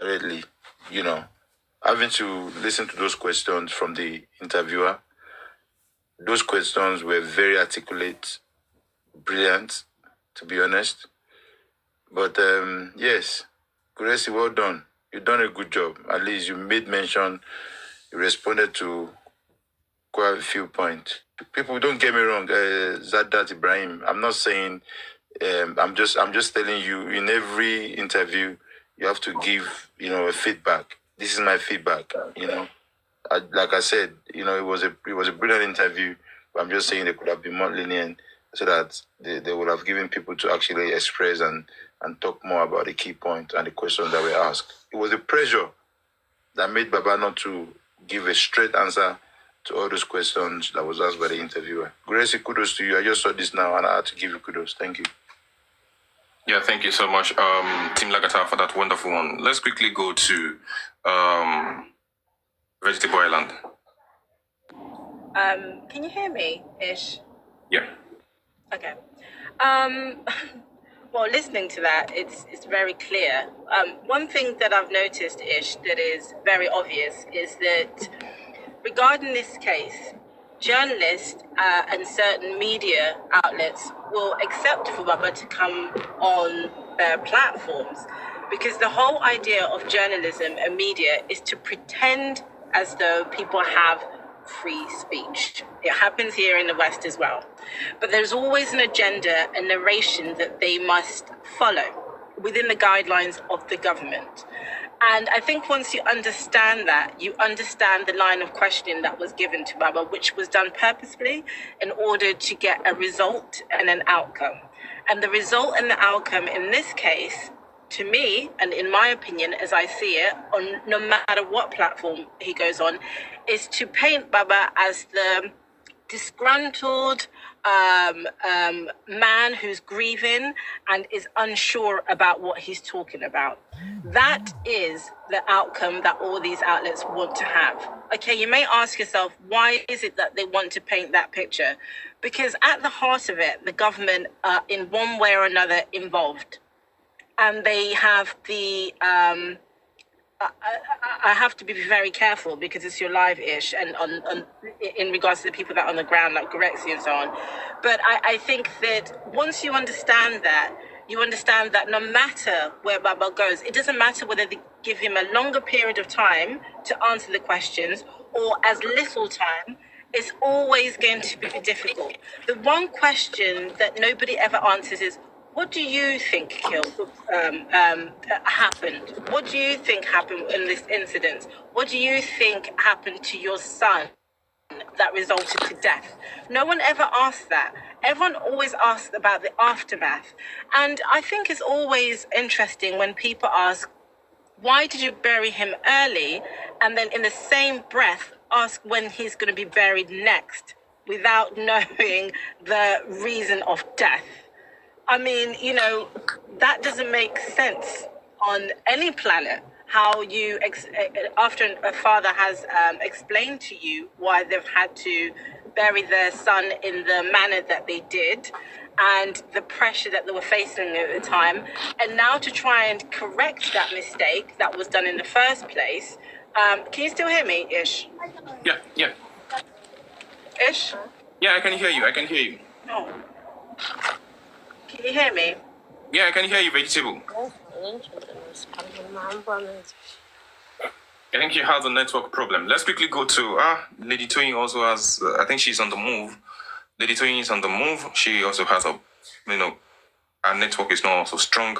directly, having to listen to those questions from the interviewer. Those questions were very articulate, brilliant, to be honest. But yes, Gracie, well done. You've done a good job. At least you made mention, you responded to quite a few points. People, don't get me wrong, Zadat Ibrahim. I'm not saying. I'm just telling you. In every interview, you have to give, a feedback. This is my feedback. Like I said, it was a brilliant interview. But I'm just saying they could have been more lenient so that they would have given people to actually express and talk more about the key point and the questions that were asked. It was the pressure that made Baba not to give a straight answer to all those questions that was asked by the interviewer. Gracie, kudos to you. I just saw this now and I had to give you kudos. Thank you. Yeah, thank you so much, Team Lagata, for that wonderful one. Let's quickly go to Vegetable Island. Can you hear me, Ish? Yeah. Okay. Well, listening to that, it's very clear. One thing that I've noticed, Ish, that is very obvious is that regarding this case, journalists and certain media outlets will accept for Baba to come on their platforms because the whole idea of journalism and media is to pretend as though people have free speech. It happens here in the West as well. But there's always an agenda and narration that they must follow within the guidelines of the government. And I think once you understand that, you understand the line of questioning that was given to Baba, which was done purposefully in order to get a result and an outcome. And the result and the outcome in this case, to me, and in my opinion, as I see it, on no matter what platform he goes on, is to paint Baba as the disgruntled man who's grieving and is unsure about what he's talking about. That is the outcome that all these outlets want to have. Okay, you may ask yourself, why is it that they want to paint that picture? Because at the heart of it, the government are in one way or another involved. And they have the... I have to be very careful because it's your live-ish and in regards to the people that are on the ground, like Gorexi and so on. But I think that once you understand that, you understand that no matter where Baba goes, it doesn't matter whether they give him a longer period of time to answer the questions or as little time, it's always going to be difficult. The one question that nobody ever answers is, what do you think happened? What do you think happened in this incident? What do you think happened to your son that resulted to death? No one ever asks that. Everyone always asks about the aftermath. And I think it's always interesting when people ask, why did you bury him early? And then in the same breath, ask when he's going to be buried next without knowing the reason of death. I mean, that doesn't make sense on any planet. How you, after a father has explained to you why they've had to bury their son in the manner that they did and the pressure that they were facing at the time, and now to try and correct that mistake that was done in the first place. Can you still hear me, Ish? Yeah. Ish? Yeah, I can hear you. Oh. Can you hear me? Yeah, I can hear you, Vegetable. I think you have a network problem. Let's quickly go to Lady Toyin also has, I think she's on the move. Lady Toyin is on the move. She also has our network is not also strong.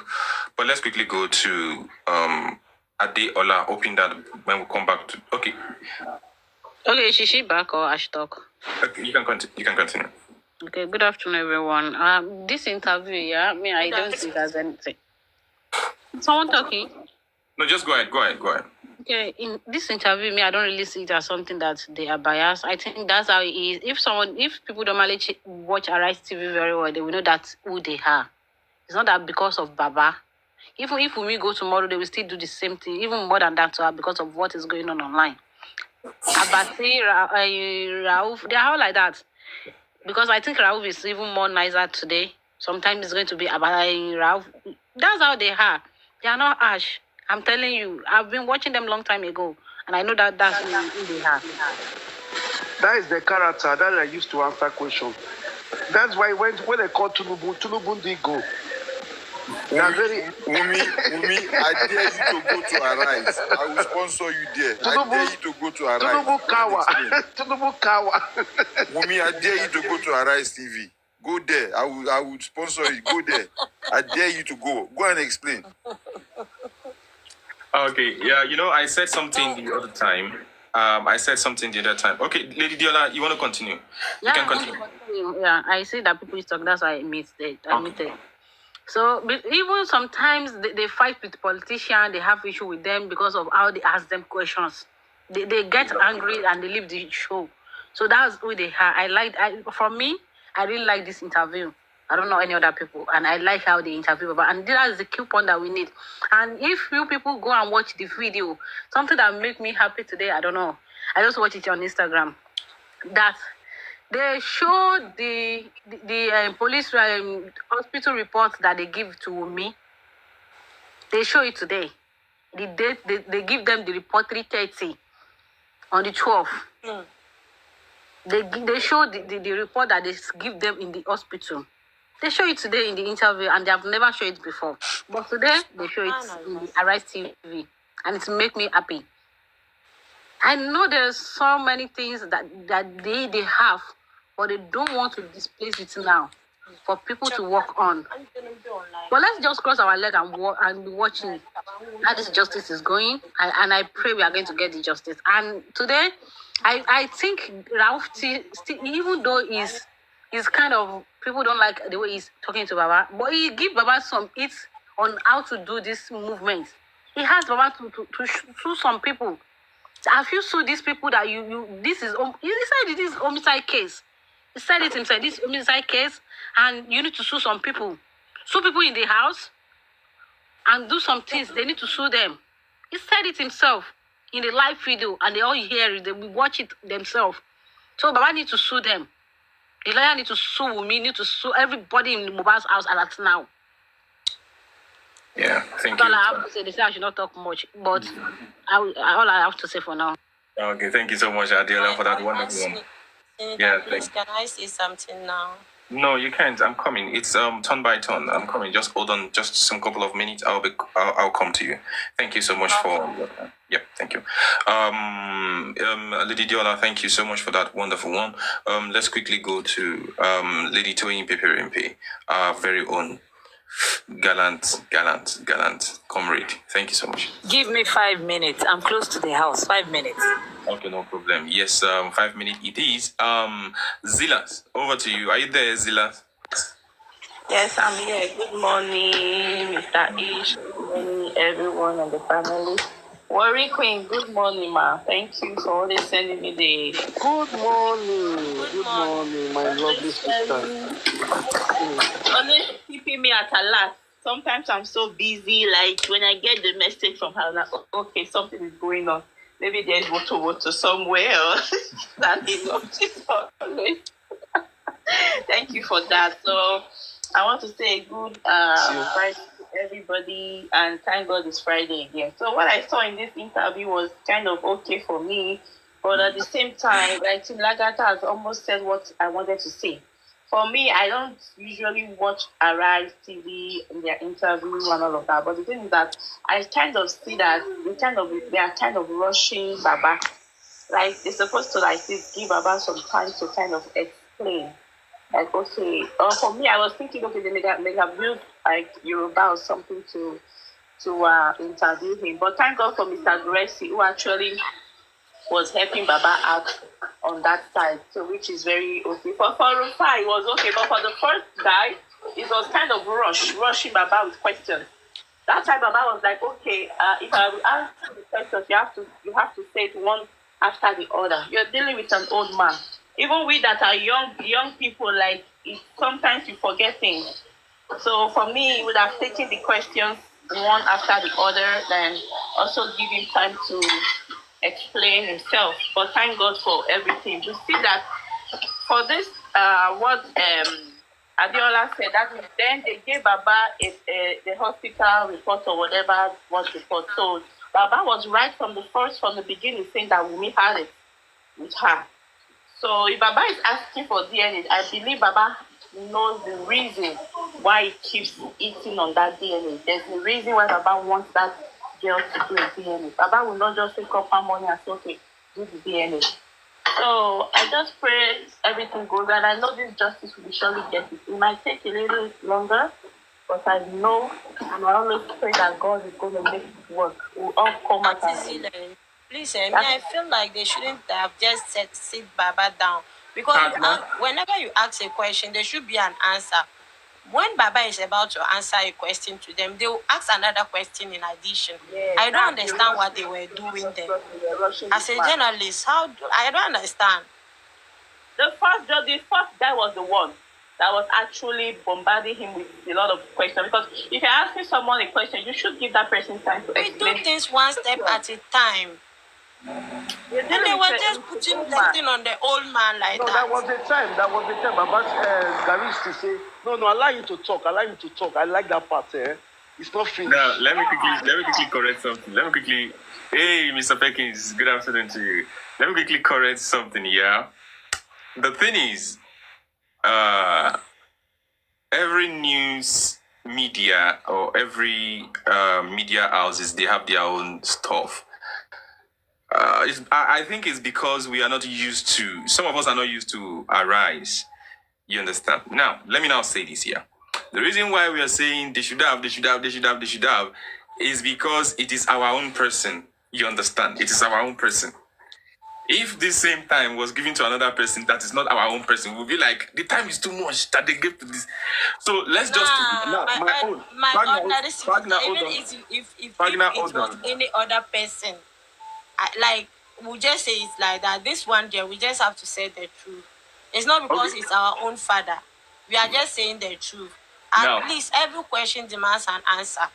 But let's quickly go to Adeola, hoping that when we come back to... Okay, is she back or I should talk? Okay, you can continue. Okay, good afternoon, everyone. This interview, I don't see it as anything. Someone talking? No, just go ahead. Okay, in this interview, I don't really see it as something that they are biased. I think that's how it is. If people normally watch R3ãCT TV very well, they will know that's who they are. It's not that because of Baba. Even if we go tomorrow, they will still do the same thing, even more than that, because of what is going on online. Abasi, Rauf, they are all like that. Because I think Rauf is even more nicer today. Sometimes it's going to be about Rauf. That's how they are. They are not harsh. I'm telling you, I've been watching them long time ago, and I know that that's who they are. That is the character that I used to answer questions. That's why when they call Tunubu did go. They are very. Umi, I dare you to go to Arise. I will sponsor you there. I dare you to go to Arise. Tunubu Kawa. Umi, I dare you to go to Arise TV. Go there. I will sponsor you. Go there. I dare you to go. Go and explain. Okay, yeah, I said something the other time. Okay, Lady Diola, you want to continue? Yeah, you can continue. Yeah, I see that people talk. That's why I missed it. So even sometimes they fight with politicians. They have issue with them because of how they ask them questions. They get angry and they leave the show. So that's who they are. For me, I really like this interview. I don't know any other people, and I like how they interview. And that is the key point that we need. And if you people go and watch the video, something that make me happy today, I don't know. I just watch it on Instagram. That they show the police hospital reports that they give to me. They show it today. The date they give them the report 3:30 on the 12th. They show the report that they give them in the hospital. They show it today in the interview, and they have never shown it before. But today, they show it in the Arise TV, and it make me happy. I know there's so many things that they have, but they don't want to displace it now for people to work on. But let's just cross our leg and be watching how this justice is going, and I pray we are going to get the justice. And today, I think R3ãCT, even though he's kind of, people don't like the way he's talking to Baba, but he give Baba some hits on how to do this movement. He has Baba to sue some people. So have you sued these people that this is, he said it is homicide case. He said it himself, this homicide case, and you need to sue some people. Sue people in the house and do some things. They need to sue them. He said it himself in the live video, and they all hear it. They will watch it themselves. So Baba need to sue them. The lawyer need to sue me, need to sue everybody in Mohbad's house at now. Yeah, thank you. All I have to say, they say I should not talk much, but all I have to say for now. Okay, thank you so much, Adela, for that wonderful one. Yeah, please, can I say something now? No, you can't. I'm coming. It's turn by turn. I'm coming. Just hold on. Just some couple of minutes. I'll come to you. Thank you so much for your time. Yeah, thank you. Lady Diola, thank you so much for that wonderful one. Let's quickly go to Lady Toyin Peperimpe, our very own gallant comrade. Thank you so much. Give me 5 minutes. I'm close to the house. 5 minutes. Okay, no problem. Yes, 5 minutes it is. Zilas, over to you. Are you there, Zilas? Yes, I'm here. Good morning, Mr. Ish. Good morning, everyone on the panel. Worry Queen, good morning, ma. Thank you for always sending me the... Good morning, my lovely sister. Always keeping me at alert. Sometimes I'm so busy, like when I get the message from her, like, okay, something is going on. Maybe there's water somewhere or standing up. Always. Thank you for that. So I want to say good Friday to everybody, and thank God it's Friday again. So what I saw in this interview was kind of okay for me, but at the same time, like Tim Lagata has almost said what I wanted to say. For me, I don't usually watch Arise TV in their interview and all of that. But the thing is that I kind of see that they are kind of rushing Baba. Like they're supposed to give Baba some time to kind of explain. Like, okay, for me, I was thinking, okay, they may have built like Yoruba or something to interview him. But thank God for Mr. Gracie, who actually was helping Baba out on that side, so which is very okay. For Rufa, it was okay, but for the first guy, it was kind of rushing Baba with questions. That time Baba was like, okay, if I will answer the questions, you have to say it one after the other. You're dealing with an old man. Even we that are young people, like sometimes you forget things. So for me, it would have taken the questions one after the other, then also give him time to explain himself. But thank God for everything. We see that for this Adiola said that is, then they gave Baba the hospital report or whatever was report. So Baba was right from the beginning saying that Wunmi had it with her. So if Baba is asking for DNA, I believe Baba knows the reason why he keeps eating on that DNA. There's a reason why Baba wants that girl to do a DNA. Baba will not just wake up one morning and say, okay, do the DNA. So I just pray everything goes, and I know this justice will surely get it. It might take a little longer, but I know, and I always pray that God is going to make it work. We'll all come out and please, I feel like they shouldn't have just sit Baba down, because whenever you ask a question, there should be an answer. When Baba is about to answer a question to them, they will ask another question in addition. Yeah, I don't understand what they were doing there. As a journalist, I don't understand. The first guy was the one that was actually bombarding him with a lot of questions. Because if you're asking someone a question, you should give that person time to explain. We do things one step at a time. And they were just putting the thing on the old man like that. No, that was the time. Baba Gary used to say, no, allow him to talk. I like that part. It's not finished. Now, let me quickly correct something. Hey, Mr. Perkins, good afternoon to you. Let me quickly correct something, yeah? The thing is, every news media or every media houses, they have their own stuff. I think it's because we are not used to, some of us are not used to Arise. You understand? Now, let me now say this here. The reason why we are saying they should have, is because it is our own person. You understand? It is our own person. If this same time was given to another person that is not our own person, we'll be like, the time is too much that they give to this. So let's just... If it was any other person, we'll just say it's like that. This one there, we just have to say the truth. It's not because it's our own father. We are just saying the truth. At least every question demands an answer.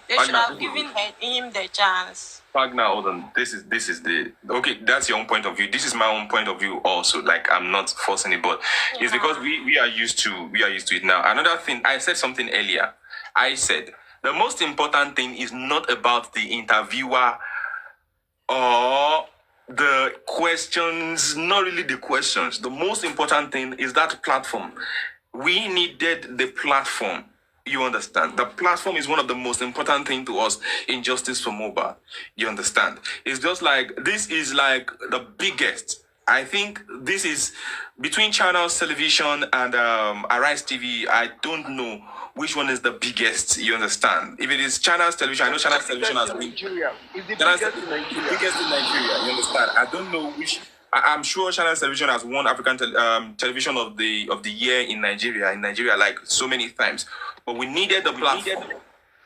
They should have given him the chance. Pagna, hold on. This is the okay. That's your own point of view. This is my own point of view also. Like, I'm not forcing it, but it's because we are used to it now. Another thing, I said something earlier. I said the most important thing is not about the interviewer or the questions. Not really the questions. The most important thing is that platform. We needed the platform. You understand? The platform is one of the most important things to us in Justice for Mohbad. You understand? It's just like, this is like the biggest. I think this is between Channels Television and Arise TV. I don't know which one is the biggest. You understand? If it is Channels Television, I know Channels Television has been Nigeria. It's the biggest in Nigeria. Biggest in Nigeria. You understand? I don't know which. I'm sure Channels Television has won African Television of the Year in Nigeria like so many times. But we needed the platform.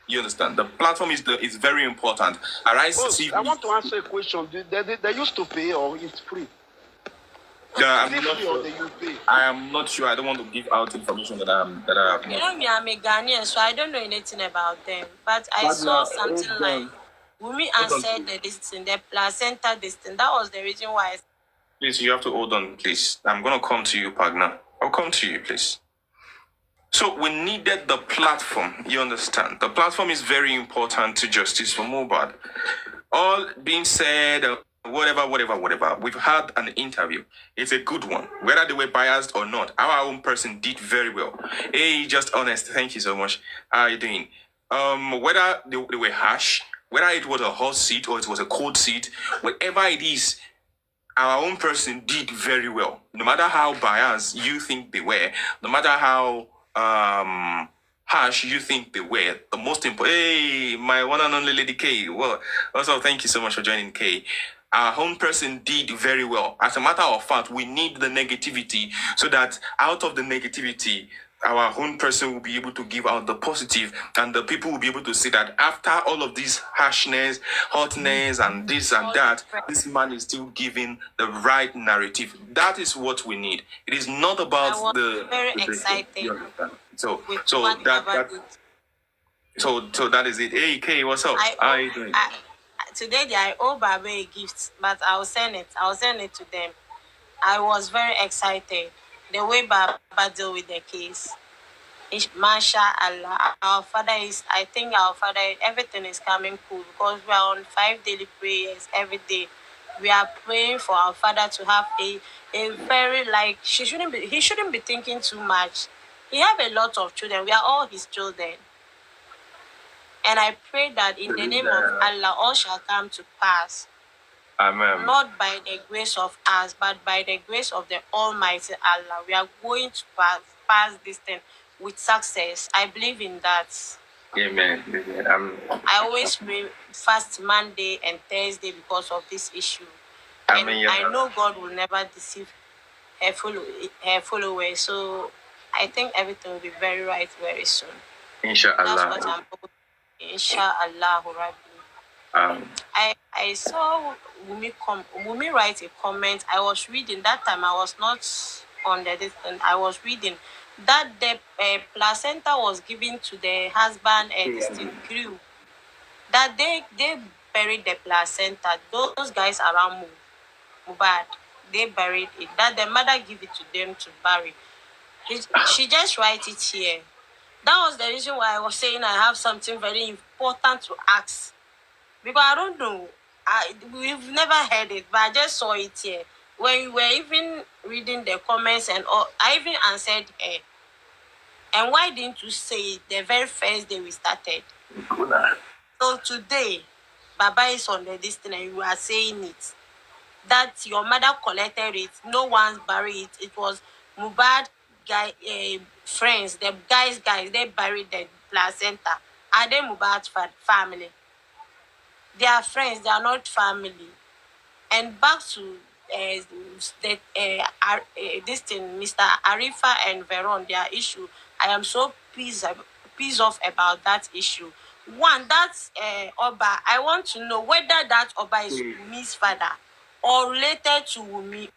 You understand? The platform is very important. Arise TV. I want to answer a question. They used to pay, or it's free? I'm not sure. I am not sure. I don't want to give out information that I have. You know me, I'm a Ghanaian, so I don't know anything about them. But I saw something like Wunmi answered the placenta thing. That was the reason why. Please, you have to hold on, please. I'm going to come to you, Pagna. I'll come to you, please. So we needed the platform, you understand? The platform is very important to Justice for Mohbad. All being said, whatever, we've had an interview. It's a good one. Whether they were biased or not, our own person did very well. Hey, just honest, thank you so much. How are you doing? Whether they were harsh, whether it was a hot seat or it was a cold seat, whatever it is, our own person did very well. No matter how biased you think they were, no matter how harsh you think they were, the most important. Hey, my one and only Lady K. Well, also thank you so much for joining, K. Our own person did very well. As a matter of fact, we need the negativity so that out of the negativity, our own person will be able to give out the positive, and the people will be able to see that after all of this harshness, hotness, and this and that, this man is still giving the right narrative. That is what we need. It is not about very excited. So that is it. Hey, Kay, what's up? How are you doing? Today I owe Baba a gift, but I'll send it to them. I was very excited. the way Baba deal with the case. MashaAllah, our Father is, I think our Father, everything is coming cool because we are on 5 daily prayers every day. We are praying for our Father to have a very, like, he shouldn't be thinking too much. He have a lot of children. We are all his children. And I pray that in the name of Allah, all shall come to pass. Amen. Not by the grace of us, but by the grace of the Almighty Allah. We are going to pass this thing with success. I believe in that. Amen. I always pray fast Monday and Thursday because of this issue. Amen. And I know God will never deceive her followers. So I think everything will be very right very soon. Inshallah. That's what I'm hoping. Inshallah. I saw Wumi write a comment. I was reading that time. I was not on the distance. I was reading that the placenta was given to the husband and the still grew. That they buried the placenta. Those guys around Mohbad, they buried it. That the mother give it to them to bury. She just write it here. That was the reason why I was saying I have something very important to ask. Because I don't know. We've never heard it, but I just saw it here. When we were even reading the comments and all, I even answered her. And why didn't you say it the very first day we started? So today, Baba is on the distance and you are saying it. That your mother collected it, no one's buried it. It was Mohbad friends, the guys, they buried the placenta. Are they Mohbad's family? They are friends, they are not family. And back to this thing, Mr. Arifa and Veron, their issue. I am so pissed off about that issue. One, that's Oba. I want to know whether that Oba is Wumi's father or related to Wumi.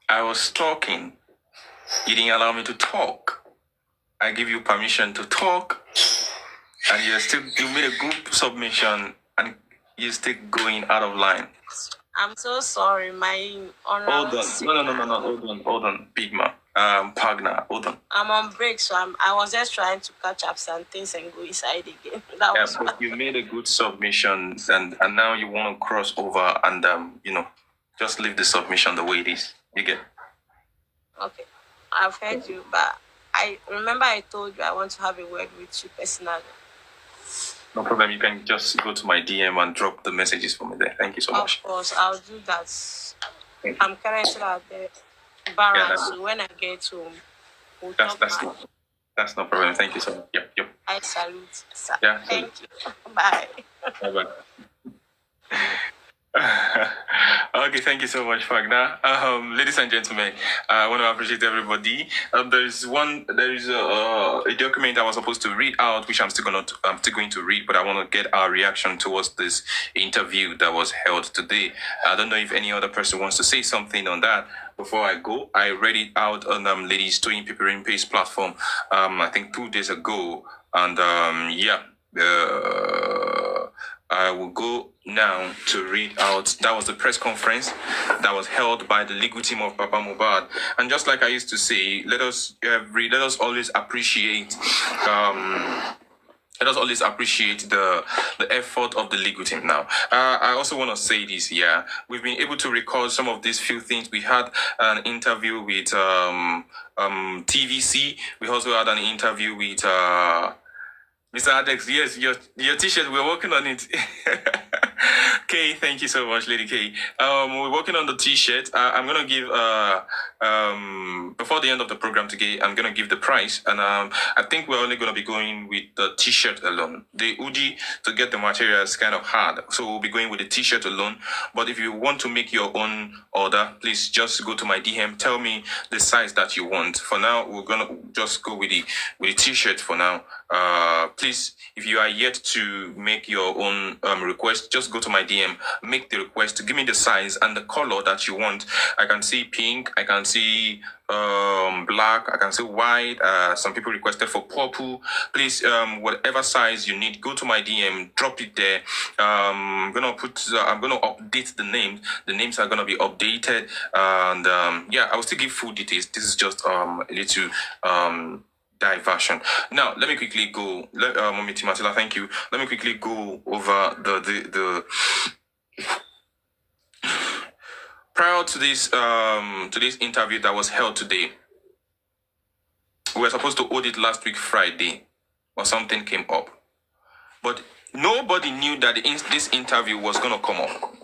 I was talking. You didn't allow me to talk. I give you permission to talk, and you made a good submission, and you're still going out of line. I'm so sorry, my honor. Hold on. Hold on, Big Man. Pagna, hold on. I'm on break, so I was just trying to catch up some things and go inside again. But you made a good submission, and now you want to cross over and just leave the submission the way it is. You get? Okay, I've heard you, but I remember I told you I want to have a word with you personally. No problem. You can just go to my DM and drop the messages for me there. Thank you so much. Of course, I'll do that. I'm currently at the barracks, so when I get home, we'll talk about it. That's no problem. Thank you so much. Yep. I salute, sir. Yeah. Thank you. Bye. Bye. Okay, thank you so much, Fagna. Ladies and gentlemen, I want to appreciate everybody. There is a document I was supposed to read out, which I'm still going to read, but I want to get our reaction towards this interview that was held today. I don't know if any other person wants to say something on that. Before I go, I read it out on Ladies Doing Piperin Paste platform, I think 2 days ago, and I will go now to read out. That was the press conference that was held by the legal team of Papa Mohbad. And just like I used to say, let us always appreciate the effort of the legal team. Now, I also want to say this. Yeah, we've been able to record some of these few things. We had an interview with TVC. We also had an interview with Mr. Adex. Yes, your t-shirt, we're working on it. Kay, thank you so much, Lady Kay. We're working on the t-shirt. I'm gonna give before the end of the program today, I'm gonna give the price, and I think we're only gonna be going with the t-shirt alone. The hoodie to get the material is kind of hard, so we'll be going with the t-shirt alone. But if you want to make your own order, please just go to my DM. Tell me the size that you want. For now, we're gonna just go with the t-shirt for now. Please, if you are yet to make your own request, just go to my DM, make the request, give me the size and the color that you want. I can see pink, I can see black, I can see white. Some people requested for purple. Please, whatever size you need, go to my DM, drop it there. I'm gonna update the names. The names are gonna be updated, and yeah, I will still give full details. This is just a little diversion. Now, let me quickly go. Mommy Timatila, thank you. Let me quickly go over the prior to this interview that was held today. We were supposed to hold it last week Friday, but something came up. But nobody knew that this interview was gonna come up.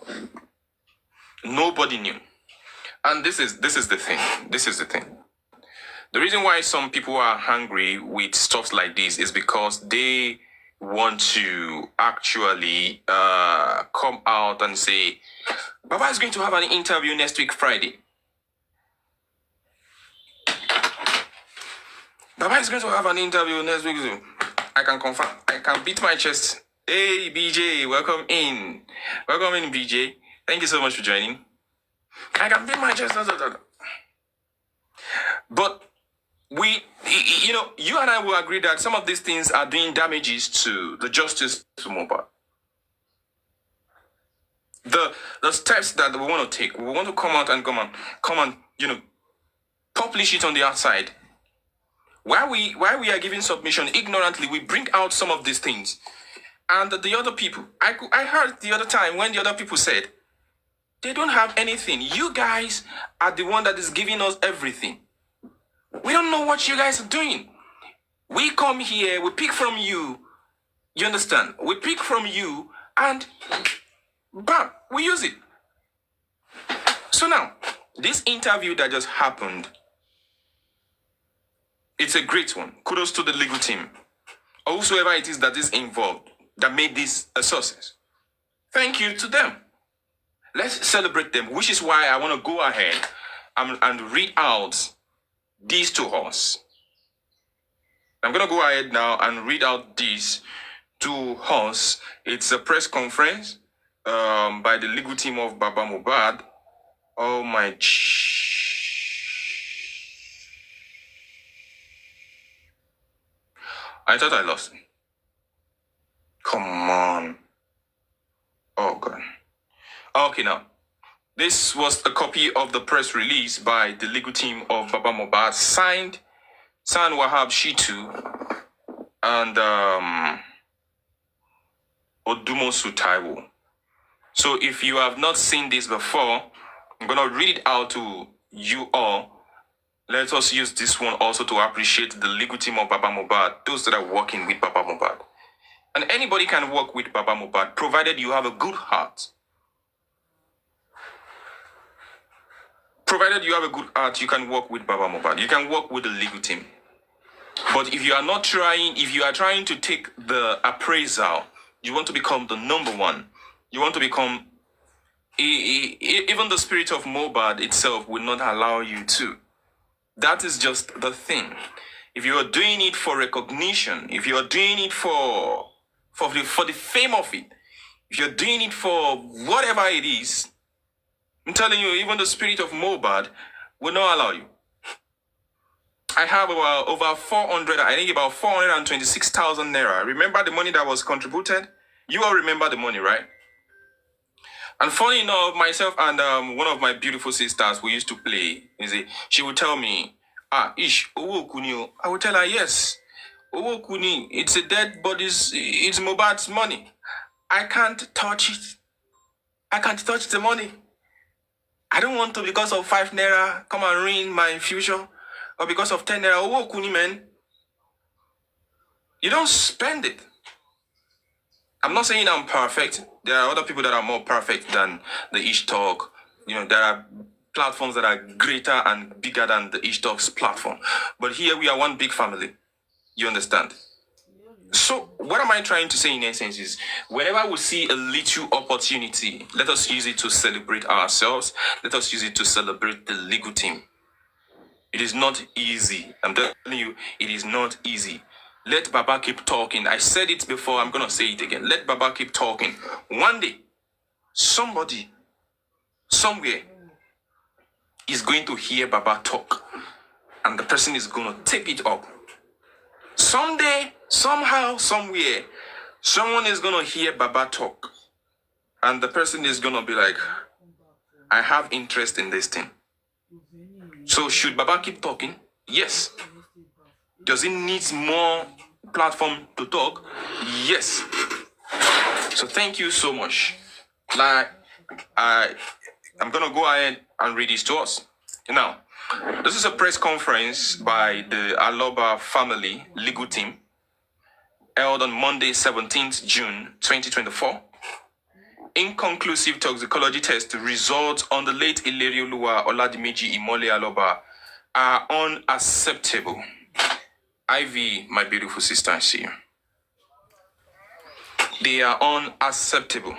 Nobody knew. And this is the thing. This is the thing. The reason why some people are hungry with stuff like this is because they want to actually come out and say, Baba is going to have an interview next week, Friday. Baba is going to have an interview next week. I can confirm. I can beat my chest. Hey, BJ, welcome in. Welcome in, BJ. Thank you so much for joining. I can beat my chest. But you and I will agree that some of these things are doing damages to the justice to Mohbad. The steps that we want to take, we want to come and publish it on the outside. While we are giving submission ignorantly, we bring out some of these things. And the other people, I heard the other time when the other people said, they don't have anything. You guys are the one that is giving us everything. We don't know what you guys are doing. We come here, we pick from you. You understand? We pick from you and bam, we use it. So now, this interview that just happened, it's a great one. Kudos to the legal team. Or whosoever it is that is involved, that made this a success. Thank you to them. Let's celebrate them, which is why I want to go ahead and read out these to us. I'm going to go ahead now and read out these to us. It's a press conference by the legal team of Baba Mohbad. Oh my... I thought I lost him. Come on. Oh, God. Okay, now. This was a copy of the press release by the legal team of Baba Mohbad, signed Wahab Shitu and Odumosu Taiwo. So if you have not seen this before, I'm going to read it out to you all. Let us use this one also to appreciate the legal team of Baba Mohbad, those that are working with Baba Mohbad. And anybody can work with Baba Mohbad, provided you have a good heart. Provided you have a good heart, you can work with Baba Mohbad. You can work with the legal team. But if you are not trying, if you are trying to take the appraisal, you want to become the number one. You want to become, even the spirit of Mohbad itself will not allow you to. That is just the thing. If you are doing it for recognition, if you are doing it for the fame of it, if you're doing it for whatever it is, I'm telling you, even the spirit of Mohbad will not allow you. I have over 400, I think about 426,000 naira. Remember the money that was contributed? You all remember the money, right? And funny enough, myself and one of my beautiful sisters we used to play, she would tell me, Ish, Owo Kuni. I would tell her, yes, Owo Kuni, it's a dead body's, it's Mohbad's money. I can't touch it. I can't touch the money. I don't want to, because of 5 naira, come and ruin my future. Or because of 10 naira, Owo Kuni, man. You don't spend it. I'm not saying I'm perfect. There are other people that are more perfect than the Ish Talk. There are platforms that are greater and bigger than the Ish Talk's platform. But here we are one big family. You understand? So what am I trying to say in essence is, whenever we see a little opportunity, let us use it to celebrate ourselves. Let us use it to celebrate the legal team. It is not easy. I'm telling you, it is not easy. Let Baba keep talking. I said it before, I'm going to say it again. Let Baba keep talking. One day, somebody, somewhere, is going to hear Baba talk. And the person is going to take it up. Someday, somehow, somewhere, someone is going to hear Baba talk. And the person is going to be like, I have interest in this thing. So should Baba keep talking? Yes. Does he need more platform to talk? Yes. So thank you so much. Like, I'm going to go ahead and read this to us. Now, this is a press conference by the Aloba family legal team held on Monday, 17th June 2024. Inconclusive toxicology test results on the late Ilerioluwa Oladimeji Imole Aloba are unacceptable. Ivy, my beautiful sister, I see you. They are unacceptable.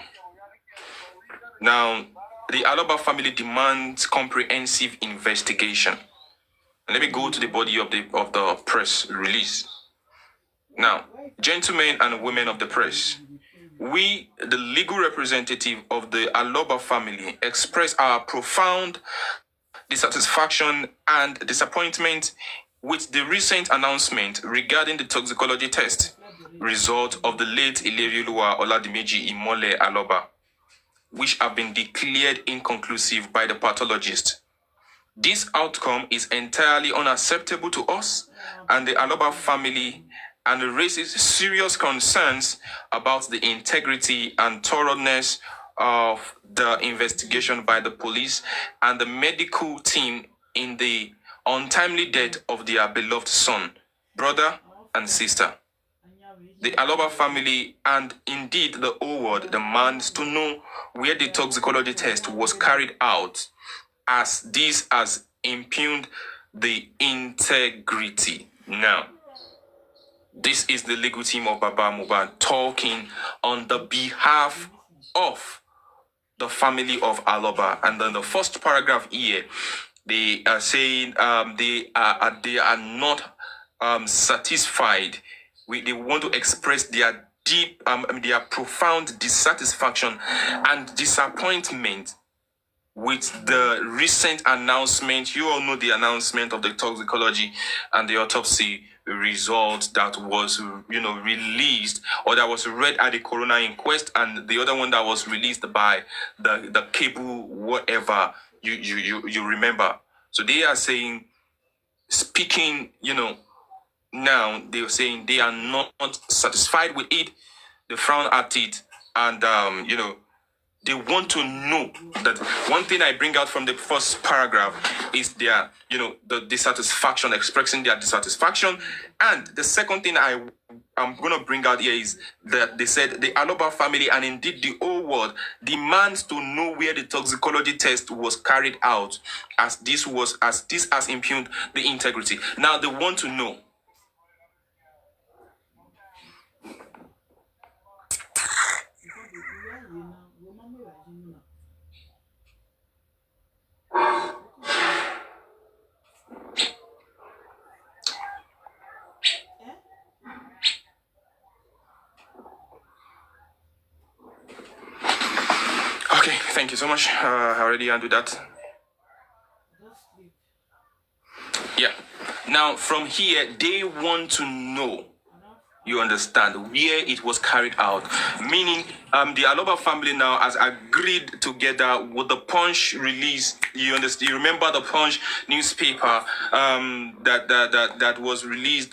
Now, the Aloba family demands comprehensive investigation. Let me go to the body of the press release. Now, gentlemen and women of the press, we, the legal representative of the Aloba family, express our profound dissatisfaction and disappointment with the recent announcement regarding the toxicology test result of the late Ilerioluwa Oladimeji Imole Aloba, which have been declared inconclusive by the pathologist. This outcome is entirely unacceptable to us and the Aloba family, and raises serious concerns about the integrity and thoroughness of the investigation by the police and the medical team in the untimely death of their beloved son, brother, and sister. The Aloba family, and indeed the whole world, demands to know where the toxicology test was carried out, as this has impugned the integrity. Now, this is the legal team of Baba Mohbad talking on the behalf of the family of Aloba. And then the first paragraph here, they are saying they are not satisfied. They want to express their deep, their profound dissatisfaction and disappointment with the recent announcement. You all know the announcement of the toxicology and the autopsy result that was, released, or that was read at the coroner inquest, and the other one that was released by the cable, whatever you remember. So they are saying, speaking, now they're saying they are not satisfied with it. They frown at it, and they want to know that. One thing I bring out from the first paragraph is their, the dissatisfaction, expressing their dissatisfaction. And the second thing I'm going to bring out here is that they said the Aloba family, and indeed the whole world, demands to know where the toxicology test was carried out, as this has impugned the integrity. Now they want to know. Okay, thank you so much. I already handled that. Yeah. Now, from here, they want to know, you understand, where it was carried out. Meaning, the Aloba family now has agreed together with the Punch release. You understand? You remember the Punch newspaper that was released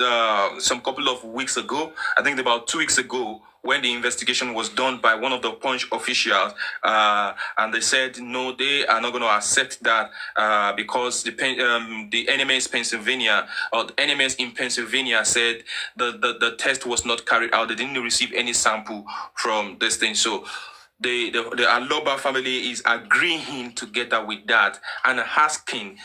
some couple of weeks ago. I think about 2 weeks ago, when the investigation was done by one of the Punch officials, and they said no, they are not going to accept that because the NMS Pennsylvania, or the NMS in Pennsylvania, said the test was not carried out. They didn't receive any sample from this thing. So the Aloba family is agreeing together with that and asking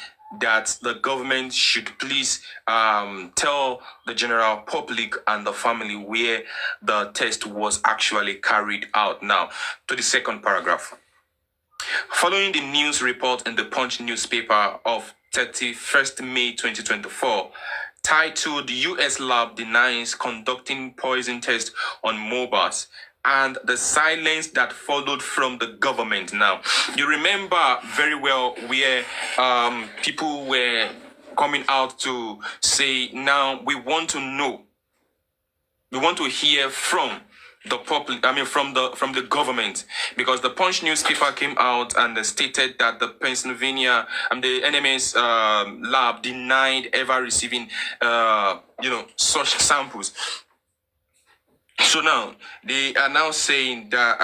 that the government should please tell the general public and the family where the test was actually carried out. Now, to the second paragraph. Following the news report in the Punch newspaper of 31st May 2024, titled US Lab Denies Conducting Poison Test on Mohbad, and the silence that followed from the government. Now, you remember very well where people were coming out to say, now we want to know, we want to hear from the public, from the government, because the Punch newspaper came out and stated that the Pennsylvania and the NMS lab denied ever receiving such samples. So now they are now saying that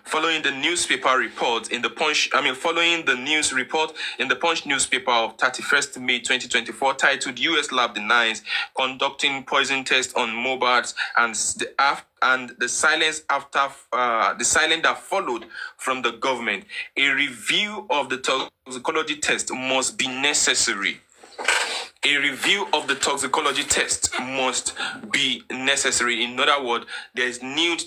following the newspaper report in the Punch, following the news report in the Punch newspaper of 31st May 2024 titled "U.S. Lab Denies Conducting Poison Test on Mohbad," and the silence after the silence that followed from the government, a review of the toxicology test must be necessary. A review of the toxicology test must be necessary. In other words, there is a need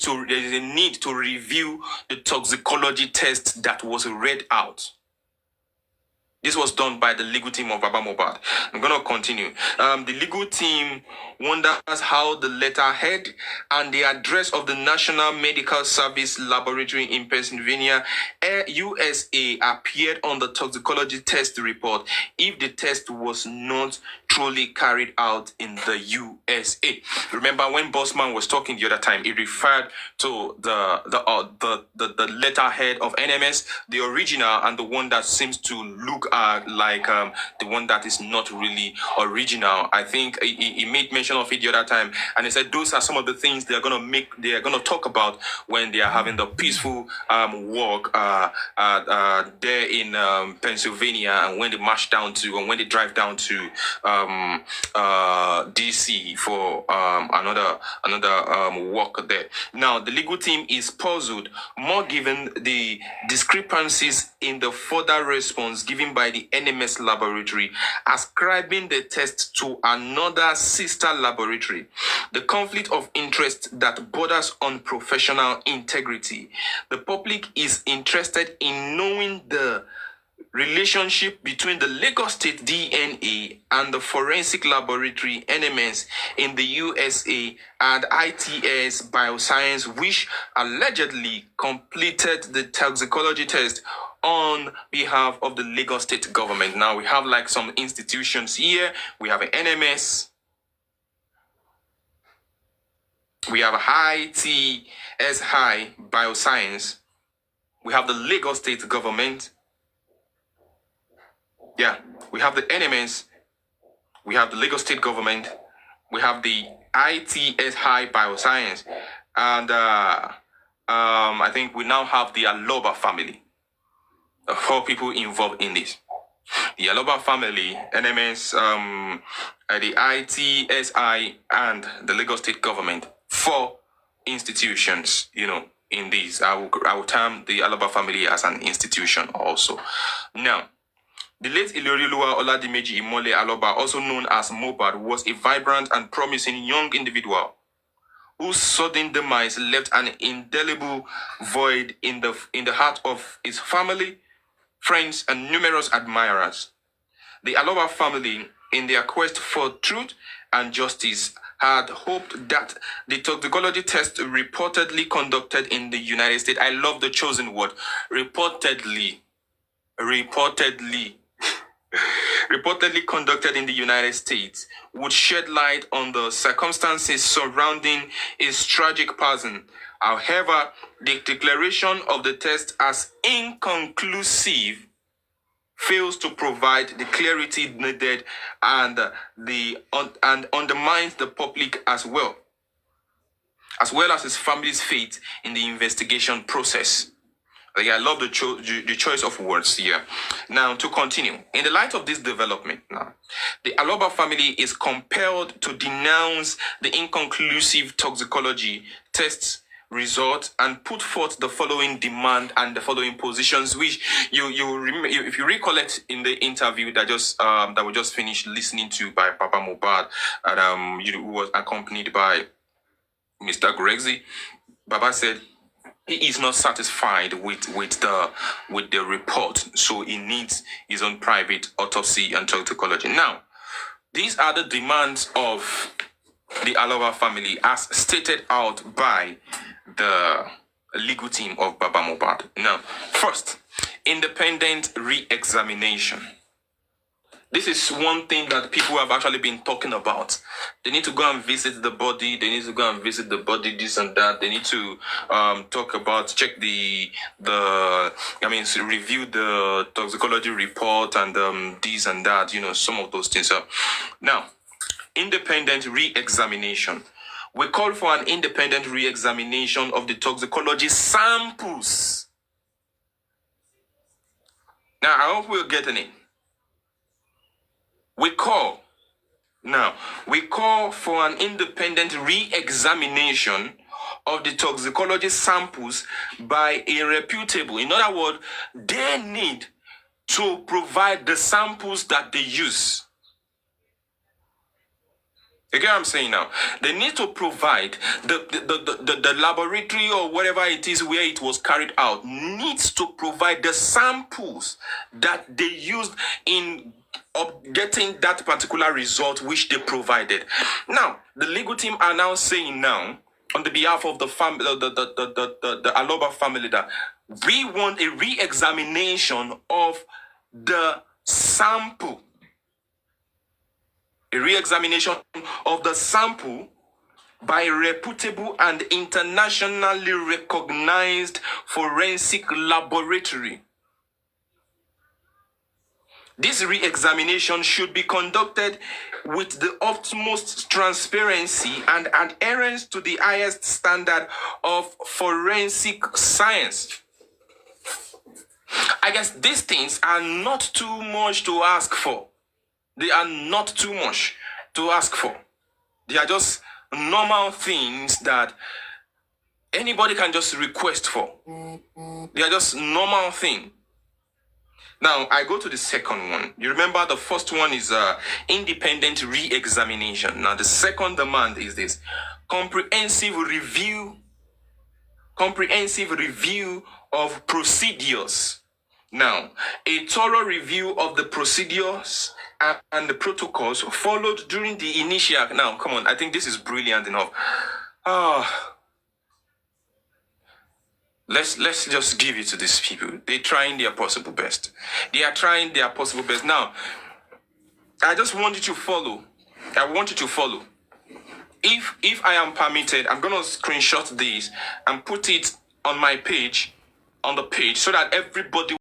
to review the toxicology test that was read out. This was done by the legal team of Baba Mohbad. I'm going to continue. The legal team wonders how the letterhead and the address of the National Medical Service Laboratory in Pennsylvania, USA, appeared on the toxicology test report if the test was not truly carried out in the USA. Remember when Bossman was talking the other time, he referred to the letterhead of NMS, the original, and the one that seems to look like the one that is not really original. I think he made mention of it the other time, and he said those are some of the things they are gonna talk about when they are having the peaceful walk there in Pennsylvania, and when they march down to, and when they drive down to DC for another walk there. Now the legal team is puzzled more given the discrepancies in the further response given by the NMS laboratory, ascribing the test to another sister laboratory. The conflict of interest that borders on professional integrity. The public is interested in knowing the relationship between the Lagos State DNA and the forensic laboratory NMS in the USA and ITS Bioscience, which allegedly completed the toxicology test on behalf of the Lagos State government. Now we have like some institutions here. We have an NMS. We have ITS Bioscience. We have the Lagos State government. Yeah, we have the NMS. We have the Lagos State government. We have the ITS Bioscience. And I think we now have the Aloba family. 4 people involved in this. The Aloba family, NMS, the ITSI, and the Lagos State government. 4 institutions, in these. I will term the Aloba family as an institution also. Now, the late Ilorioluwa Oladimeji Imole Aloba, also known as Mohbad, was a vibrant and promising young individual whose sudden demise left an indelible void in the heart of his family, friends, and numerous admirers. The Aloba family, in their quest for truth and justice, had hoped that the toxicology test reportedly conducted in the United States, I love the chosen word, reportedly conducted in the United States, would shed light on the circumstances surrounding his tragic passing. However, the declaration of the test as inconclusive fails to provide the clarity needed and undermines the public as well as his family's faith in the investigation process. I love the choice of words here. Now, to continue, in the light of this development, now, the Aloba family is compelled to denounce the inconclusive toxicology tests result and put forth the following demand and the following positions, which if you recollect in the interview that we just finished listening to by Papa Mohbad, and who was accompanied by Mr. Gregzi. Baba said he is not satisfied with the report, so he needs his own private autopsy and toxicology. Now, These are the demands of the Aloba family as stated out by the legal team of Baba Mohbad. Now, first, independent re-examination. This is one thing that people have actually been talking about. They need to go and visit the body. They need to go and visit the body, this and that. They need to talk about, check review the toxicology report and this and that, some of those things. Now, independent re-examination. We call for an independent re-examination of the toxicology samples. Now, I hope we're getting it. We call for an independent re-examination of the toxicology samples by a reputable. In other words, they need to provide the samples that they use. You get what I'm saying now? They need to provide the laboratory or whatever it is where it was carried out needs to provide the samples that they used in getting that particular result which they provided. Now, the legal team are now saying now on the behalf of the family, the Aloba family, that we want a re-examination of the sample. A re-examination of the sample by a reputable and internationally recognized forensic laboratory. This re-examination should be conducted with the utmost transparency and adherence to the highest standard of forensic science. I guess these things are not too much to ask for. They are not too much to ask for. They are just normal things that anybody can just request for. They are just normal things. Now, I go to the second one. You remember the first one is independent re-examination. Now, the second demand is this: comprehensive review of procedures. Now, a thorough review of the procedures and the protocols followed during the initial... Now, come on, I think this is brilliant enough. Let's just give it to these people. They're trying their possible best. They are trying their possible best. Now, I just want you to follow. I want you to follow. If I am permitted, I'm going to screenshot this and put it on my page, on the page, so that everybody